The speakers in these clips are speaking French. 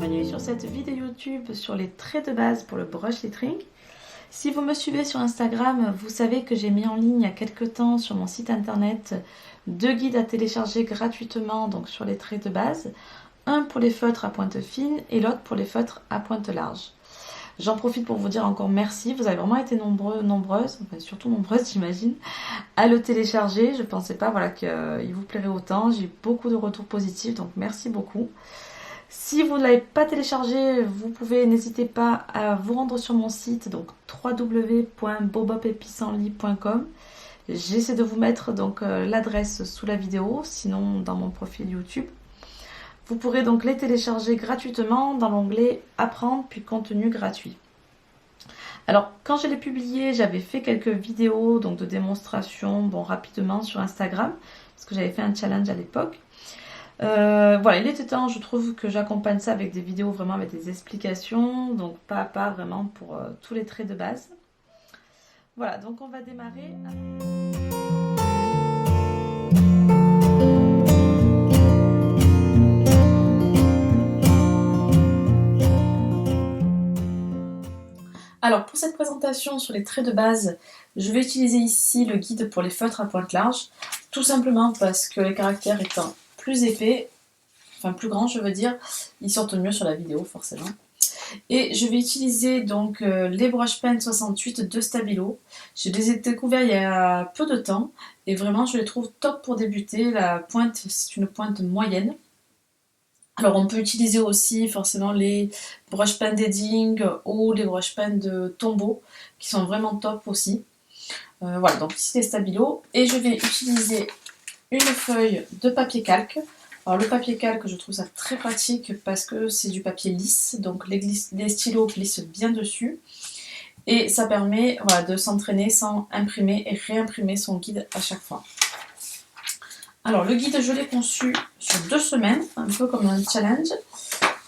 bienvenue sur cette vidéo YouTube sur les traits de base pour le brush lettering. Si vous me suivez sur Instagram, vous savez que j'ai mis en ligne il y a quelques temps sur mon site internet 2 guides à télécharger gratuitement donc sur les traits de base. Un pour les feutres à pointe fine et l'autre pour les feutres à pointe large. J'en profite pour vous dire encore merci, vous avez vraiment été nombreuses, enfin surtout nombreuses j'imagine, à le télécharger. Je ne pensais pas qu'il vous plairait autant, j'ai eu beaucoup de retours positifs, donc merci beaucoup. Si vous ne l'avez pas téléchargé, vous pouvez, n'hésitez pas à vous rendre sur mon site, donc www.bobopepissenlit.com. J'essaie de vous mettre donc l'adresse sous la vidéo, sinon dans mon profil YouTube. Vous pourrez donc les télécharger gratuitement dans l'onglet Apprendre puis contenu gratuit. Alors quand je l'ai publié, j'avais fait quelques vidéos donc de démonstration rapidement sur Instagram, parce que j'avais fait un challenge à l'époque. Voilà, il était temps, je trouve, que j'accompagne ça avec des vidéos vraiment avec des explications, donc pas à pas vraiment pour tous les traits de base. Voilà, donc on va démarrer. Alors pour cette présentation sur les traits de base, je vais utiliser ici le guide pour les feutres à pointe large, tout simplement parce que les caractères étant plus épais, enfin plus grands je veux dire, ils sortent mieux sur la vidéo forcément. Et je vais utiliser donc les Brush Pen 68 de Stabilo. Je les ai découverts il y a peu de temps et vraiment je les trouve top pour débuter. La pointe, c'est une pointe moyenne. Alors on peut utiliser aussi forcément les brush pen d'Edding ou les brush pen de Tombow qui sont vraiment top aussi. Voilà, donc ici les Stabilo. Et je vais utiliser une feuille de papier calque. Alors le papier calque, je trouve ça très pratique parce que c'est du papier lisse, donc les stylos glissent bien dessus. Et ça permet de s'entraîner sans imprimer et réimprimer son guide à chaque fois. Alors le guide, je l'ai conçu sur 2 semaines, un peu comme un challenge,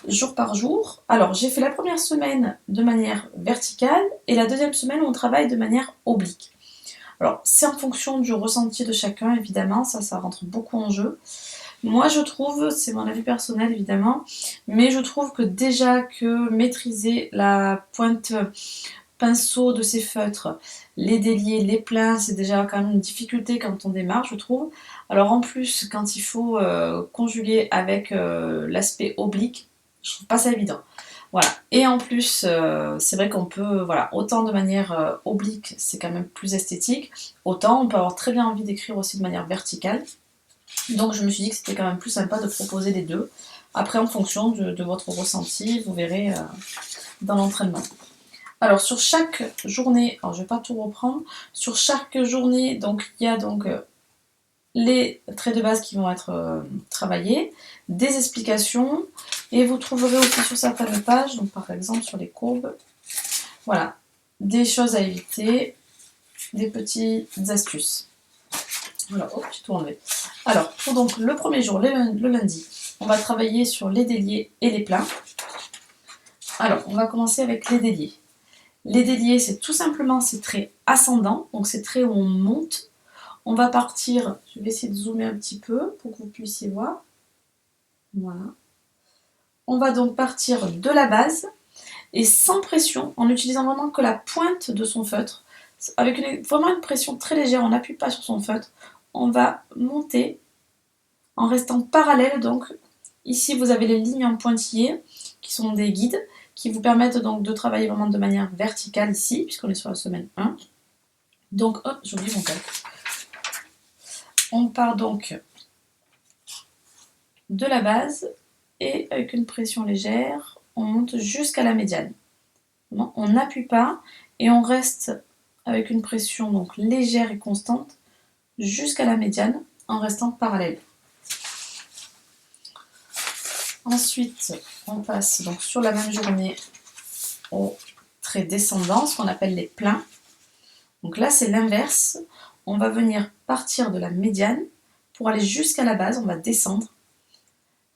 jour par jour. Alors j'ai fait la première semaine de manière verticale et la deuxième semaine on travaille de manière oblique. Alors c'est en fonction du ressenti de chacun évidemment, ça rentre beaucoup en jeu. Moi je trouve, c'est mon avis personnel évidemment, mais je trouve que déjà que maîtriser la pointe pinceau de ces feutres, les déliés, les pleins, c'est déjà quand même une difficulté quand on démarre, je trouve. Alors en plus, quand il faut conjuguer avec l'aspect oblique, je trouve pas ça évident. Voilà. Et en plus, c'est vrai qu'on peut, autant de manière oblique, c'est quand même plus esthétique, autant on peut avoir très bien envie d'écrire aussi de manière verticale. Donc je me suis dit que c'était quand même plus sympa de proposer les deux. Après, en fonction de votre ressenti, vous verrez dans l'entraînement. Alors sur chaque journée, alors je ne vais pas tout reprendre, sur chaque journée, donc il y a donc les traits de base qui vont être travaillés, des explications, et vous trouverez aussi sur certaines pages, donc par exemple sur les courbes, voilà, des choses à éviter, des petites astuces. Voilà, hop, j'ai tout enlevé. Alors, pour donc le premier jour, le lundi, on va travailler sur les déliés et les pleins. Alors, on va commencer avec les déliés. Les déliés, c'est tout simplement ces traits ascendants, donc ces traits où on monte. On va partir, je vais essayer de zoomer un petit peu pour que vous puissiez voir. Voilà. On va donc partir de la base et sans pression, en utilisant vraiment que la pointe de son feutre, avec vraiment une pression très légère, on n'appuie pas sur son feutre. On va monter en restant parallèle. Donc ici, vous avez les lignes en pointillés qui sont des guides, qui vous permettent donc de travailler vraiment de manière verticale ici, puisqu'on est sur la semaine 1. Donc, hop, j'oublie mon calque. On part donc de la base et avec une pression légère, on monte jusqu'à la médiane. On n'appuie pas et on reste avec une pression donc légère et constante jusqu'à la médiane en restant parallèle. Ensuite, on passe donc sur la même journée aux traits descendants, ce qu'on appelle les pleins. Donc là, c'est l'inverse. On va venir partir de la médiane pour aller jusqu'à la base, on va descendre.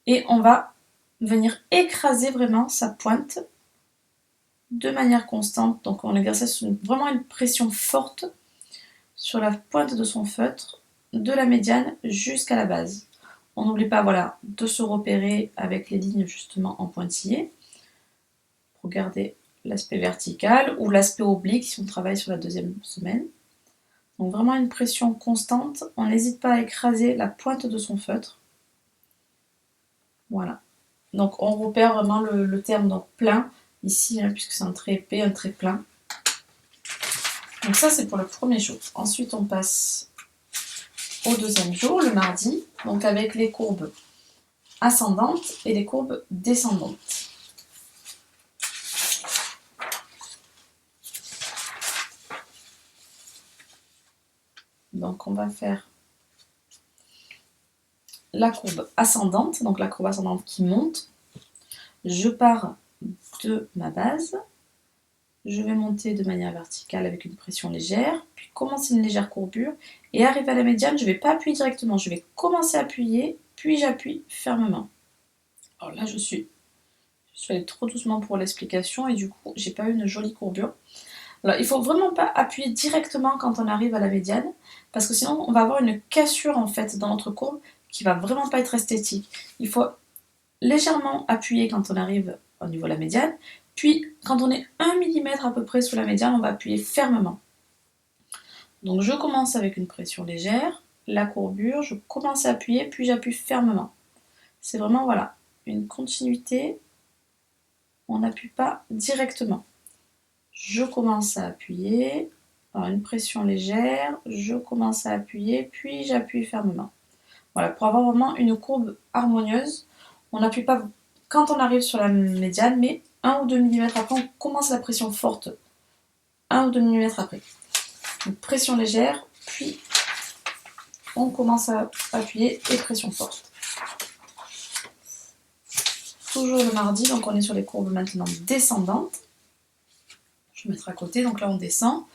Et on va venir écraser vraiment sa pointe de manière constante. Donc on exerce vraiment une pression forte sur la pointe de son feutre, de la médiane jusqu'à la base. On n'oublie pas, voilà, de se repérer avec les lignes justement en pointillé pour garder l'aspect vertical ou l'aspect oblique si on travaille sur la deuxième semaine. Donc vraiment une pression constante. On n'hésite pas à écraser la pointe de son feutre. Voilà. Donc on repère vraiment le terme donc plein ici, hein, puisque c'est un trait épais, un trait plein. Donc ça c'est pour le premier jour. Ensuite on passe au deuxième jour, le mardi, donc avec les courbes ascendantes et les courbes descendantes. Donc on va faire la courbe ascendante, donc la courbe ascendante qui monte. Je pars de ma base, je vais monter de manière verticale avec une pression légère, puis commencer une légère courbure, et arriver à la médiane, je ne vais pas appuyer directement, je vais commencer à appuyer, puis j'appuie fermement. Alors là je suis allée trop doucement pour l'explication, et du coup j'ai pas eu une jolie courbure. Alors, il ne faut vraiment pas appuyer directement quand on arrive à la médiane, parce que sinon on va avoir une cassure en fait dans notre courbe qui va vraiment pas être esthétique. Il faut légèrement appuyer quand on arrive au niveau de la médiane, puis quand on est 1 mm à peu près sous la médiane, on va appuyer fermement. Donc je commence avec une pression légère, la courbure, je commence à appuyer, puis j'appuie fermement. C'est vraiment voilà, une continuité, on n'appuie pas directement. Je commence à appuyer, alors une pression légère, je commence à appuyer, puis j'appuie fermement. Voilà, pour avoir vraiment une courbe harmonieuse, on n'appuie pas quand on arrive sur la médiane, mais 1 ou 2 mm après, on commence la pression forte. 1 ou 2 mm après. Donc pression légère, puis on commence à appuyer et pression forte. Toujours le mardi, donc on est sur les courbes maintenant descendantes. Je vais mettre à côté, donc là on descend.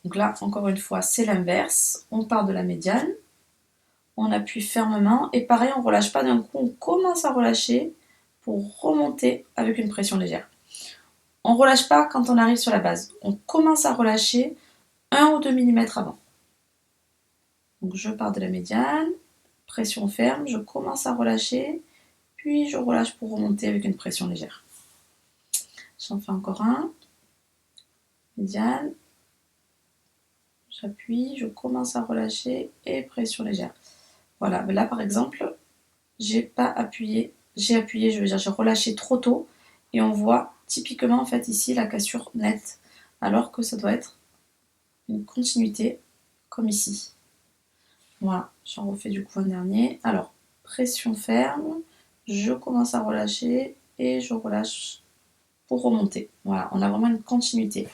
Donc là, encore une fois, c'est l'inverse. On part de la médiane, on appuie fermement, et pareil, on ne relâche pas d'un coup, on commence à relâcher pour remonter avec une pression légère. On ne relâche pas quand on arrive sur la base. On commence à relâcher 1 ou 2 mm avant. Donc je pars de la médiane, pression ferme, je commence à relâcher, puis je relâche pour remonter avec une pression légère. J'en fais encore un. Médiane, j'appuie, je commence à relâcher et pression légère. Voilà, mais là par exemple, j'ai pas appuyé, j'ai appuyé, je veux dire, j'ai relâché trop tôt et on voit typiquement en fait ici la cassure nette, alors que ça doit être une continuité comme ici. Voilà, j'en refais du coup un dernier. Alors, pression ferme, je commence à relâcher et je relâche pour remonter. Voilà, on a vraiment une continuité.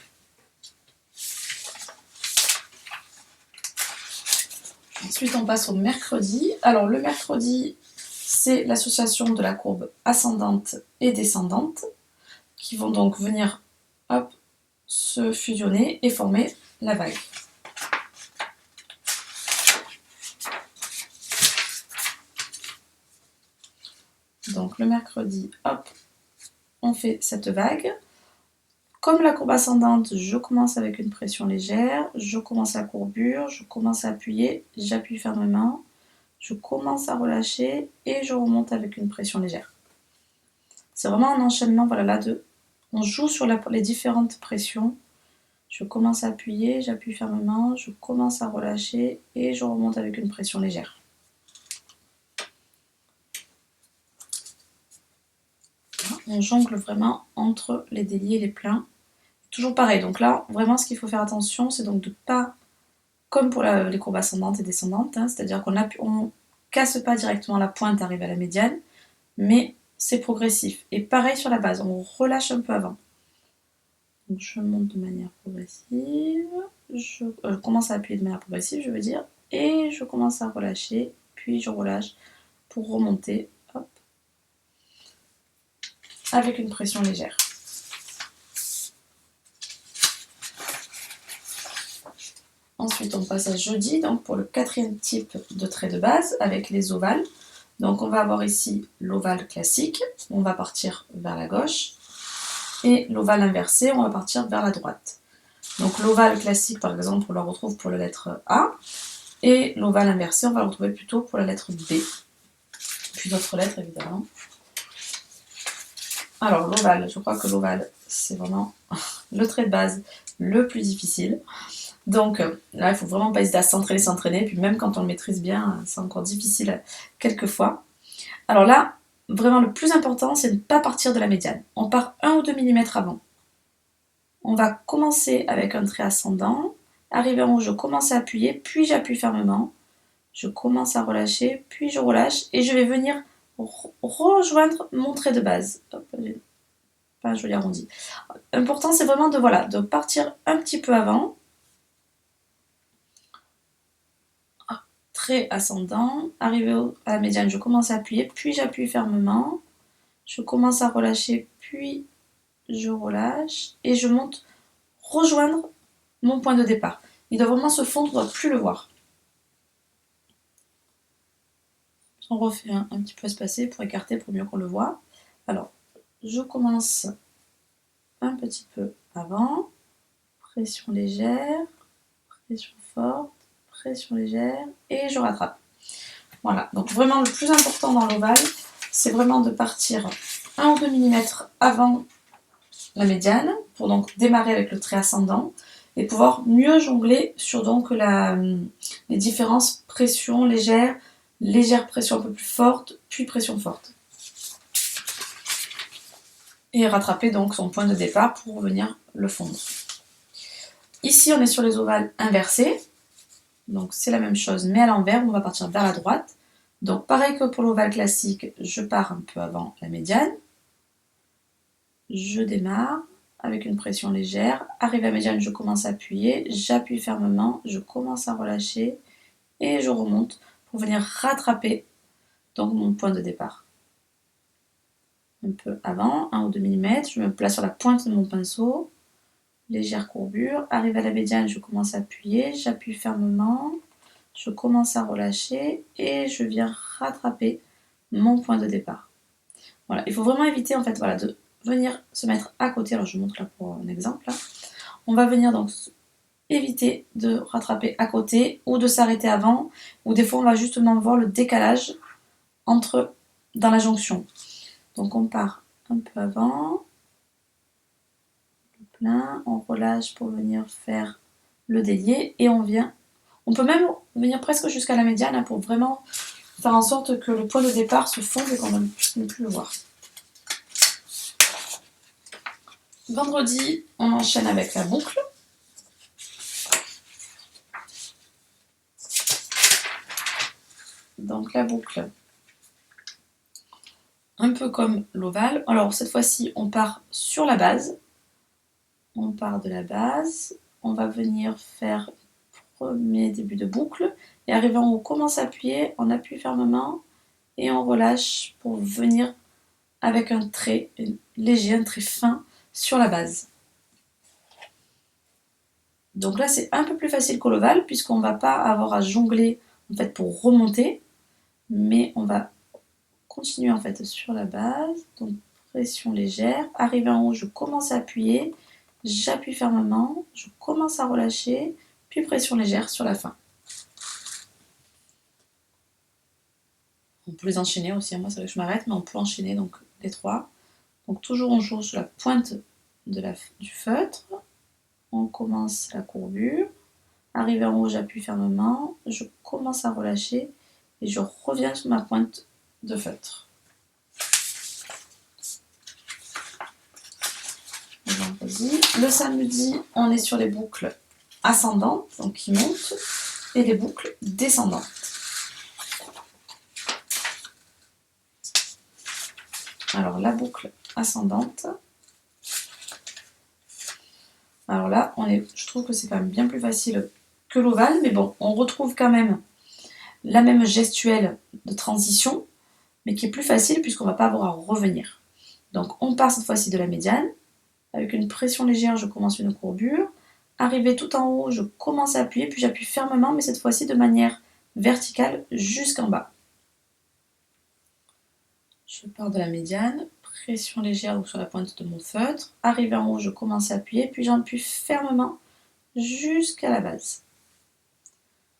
Ensuite, on passe au mercredi. Alors, le mercredi, c'est l'association de la courbe ascendante et descendante qui vont donc venir hop, se fusionner et former la vague. Donc le mercredi, hop, on fait cette vague. Comme la courbe ascendante, je commence avec une pression légère, je commence la courbure, je commence à appuyer, j'appuie fermement, je commence à relâcher et je remonte avec une pression légère. C'est vraiment un enchaînement, voilà, là, on joue sur les différentes pressions. Je commence à appuyer, j'appuie fermement, je commence à relâcher et je remonte avec une pression légère. On jongle vraiment entre les déliés et les pleins. Toujours pareil, donc là, vraiment ce qu'il faut faire attention, c'est donc de pas, comme pour les courbes ascendantes et descendantes, hein, c'est-à-dire qu'on ne casse pas directement la pointe, arrive à la médiane, mais c'est progressif. Et pareil sur la base, on relâche un peu avant. Donc je monte de manière progressive, je commence à appuyer de manière progressive, je veux dire, et je commence à relâcher, puis je relâche pour remonter, hop, avec une pression légère. Ensuite, on passe à jeudi, donc pour le quatrième type de trait de base avec les ovales. Donc on va avoir ici l'ovale classique, on va partir vers la gauche, et l'ovale inversé, on va partir vers la droite. Donc l'ovale classique, par exemple, on le retrouve pour la lettre A, et l'ovale inversé, on va le retrouver plutôt pour la lettre B. puis d'autres lettres évidemment. Alors l'ovale, je crois que l'ovale c'est vraiment le trait de base le plus difficile. Donc là il faut vraiment pas hésiter à s'entraîner, puis même quand on le maîtrise bien, c'est encore difficile quelquefois. Alors là, vraiment le plus important c'est de ne pas partir de la médiane. On part 1 ou 2 mm avant. On va commencer avec un trait ascendant, arrivé en haut je commence à appuyer, puis j'appuie fermement. Je commence à relâcher, puis je relâche et je vais venir rejoindre mon trait de base. Hop, pas un joli arrondi. L'important c'est vraiment de partir un petit peu avant. Trait ascendant, arrivé à la médiane, je commence à appuyer, puis j'appuie fermement. Je commence à relâcher, puis je relâche et je monte rejoindre mon point de départ. Il doit vraiment se fondre, on ne doit plus le voir. On refait un petit peu espacé pour écarter, pour mieux qu'on le voit. Alors, je commence un petit peu avant, pression légère, pression forte, pression légère, et je rattrape. Voilà, donc vraiment le plus important dans l'ovale, c'est vraiment de partir 1 ou 2 mm avant la médiane, pour donc démarrer avec le trait ascendant, et pouvoir mieux jongler sur donc les différentes pressions légères, légère pression un peu plus forte, puis pression forte. Et rattraper donc son point de départ pour venir le fondre. Ici, on est sur les ovales inversés. Donc c'est la même chose, mais à l'envers, on va partir vers la droite. Donc pareil que pour l'ovale classique, je pars un peu avant la médiane. Je démarre avec une pression légère. Arrivé à la médiane, je commence à appuyer. J'appuie fermement, je commence à relâcher et je remonte pour venir rattraper donc mon point de départ. Un peu avant, 1 ou 2 mm, je me place sur la pointe de mon pinceau. Légère courbure, arrive à la médiane, je commence à appuyer, j'appuie fermement, je commence à relâcher et je viens rattraper mon point de départ. Voilà, il faut vraiment éviter en fait de venir se mettre à côté. Alors je vous montre là pour un exemple. Là. On va venir donc éviter de rattraper à côté ou de s'arrêter avant, ou des fois on va justement voir le décalage dans la jonction. Donc on part un peu avant, plein, on relâche pour venir faire le délié et on peut même venir presque jusqu'à la médiane hein, pour vraiment faire en sorte que le point de départ se fonde et qu'on ne puisse plus le voir. Vendredi, on enchaîne avec la boucle. Donc la boucle, un peu comme l'ovale. Alors cette fois-ci, on part sur la base. On part de la base. On va venir faire premier début de boucle. Et arrivant en haut, on commence à appuyer. On appuie fermement et on relâche pour venir avec un trait léger, un trait fin sur la base. Donc là, c'est un peu plus facile que l'ovale puisqu'on ne va pas avoir à jongler en fait, pour remonter. Mais on va continuer en fait sur la base, donc pression légère, arrivé en haut, je commence à appuyer, j'appuie fermement, je commence à relâcher, puis pression légère sur la fin. On peut les enchaîner aussi, moi c'est vrai que je m'arrête, mais on peut enchaîner donc les trois. Donc toujours on joue sur la pointe du feutre, on commence la courbure, arrivé en haut, j'appuie fermement, je commence à relâcher et je reviens sur ma pointe de feutre. Le samedi, on est sur les boucles ascendantes, donc qui montent, et les boucles descendantes. Alors la boucle ascendante, alors là, je trouve que c'est quand même bien plus facile que l'ovale, mais bon, on retrouve quand même la même gestuelle de transition, mais qui est plus facile puisqu'on ne va pas avoir à revenir. Donc on part cette fois-ci de la médiane, avec une pression légère, je commence une courbure. Arrivé tout en haut, je commence à appuyer, puis j'appuie fermement, mais cette fois-ci de manière verticale jusqu'en bas. Je pars de la médiane, pression légère donc sur la pointe de mon feutre. Arrivé en haut, je commence à appuyer, puis j'appuie fermement jusqu'à la base.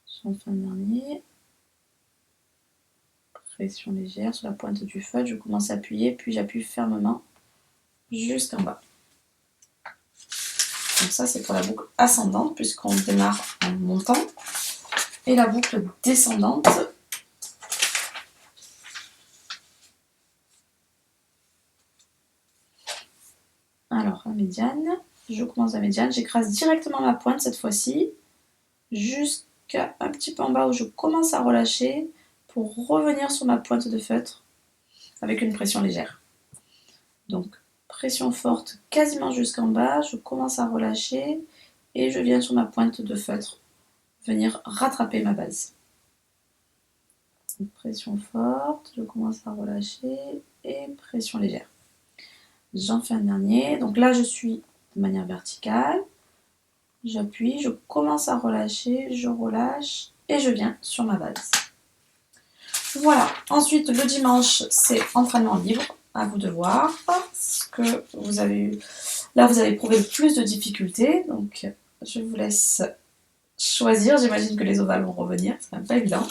Sur le fin dernier. pression légère sur la pointe du feutre, je commence à appuyer, puis j'appuie fermement jusqu'en bas. Donc ça c'est pour la boucle ascendante puisqu'on démarre en montant. Et la boucle descendante, alors la médiane, je commence la médiane, j'écrase directement ma pointe cette fois-ci, jusqu'à un petit peu en bas où je commence à relâcher pour revenir sur ma pointe de feutre avec une pression légère. Donc pression forte quasiment jusqu'en bas, je commence à relâcher et je viens sur ma pointe de feutre venir rattraper ma base. Une pression forte, je commence à relâcher et pression légère. J'en fais un dernier, donc là je suis de manière verticale, j'appuie, je commence à relâcher, je relâche et je viens sur ma base. Voilà, ensuite le dimanche c'est entraînement libre, à vous de voir ce que vous avez eu. Là vous avez éprouvé le plus de difficultés, donc je vous laisse choisir, j'imagine que les ovales vont revenir, c'est quand même pas évident.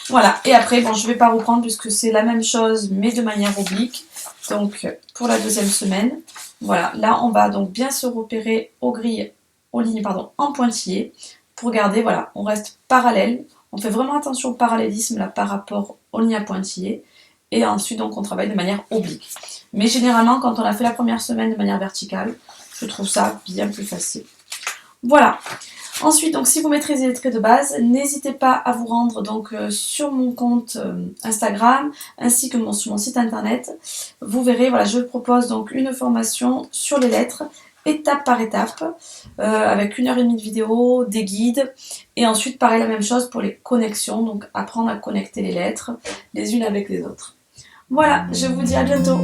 Voilà, et après, bon, je ne vais pas reprendre puisque c'est la même chose, mais de manière oblique. Donc, pour la deuxième semaine, voilà, là, on va donc bien se repérer aux grilles, aux lignes, pardon, en pointillés. Pour garder, voilà, on reste parallèle. On fait vraiment attention au parallélisme, là, par rapport aux lignes à pointillés. Et ensuite, donc, on travaille de manière oblique. Mais généralement, quand on a fait la première semaine de manière verticale, je trouve ça bien plus facile. Voilà. Ensuite, donc, si vous maîtrisez les traits de base, n'hésitez pas à vous rendre donc, sur mon compte Instagram ainsi que sur mon site internet. Vous verrez, voilà, je propose donc une formation sur les lettres, étape par étape, avec 1h30 de vidéo, des guides. Et ensuite, pareil, la même chose pour les connexions, donc apprendre à connecter les lettres les unes avec les autres. Voilà, je vous dis à bientôt.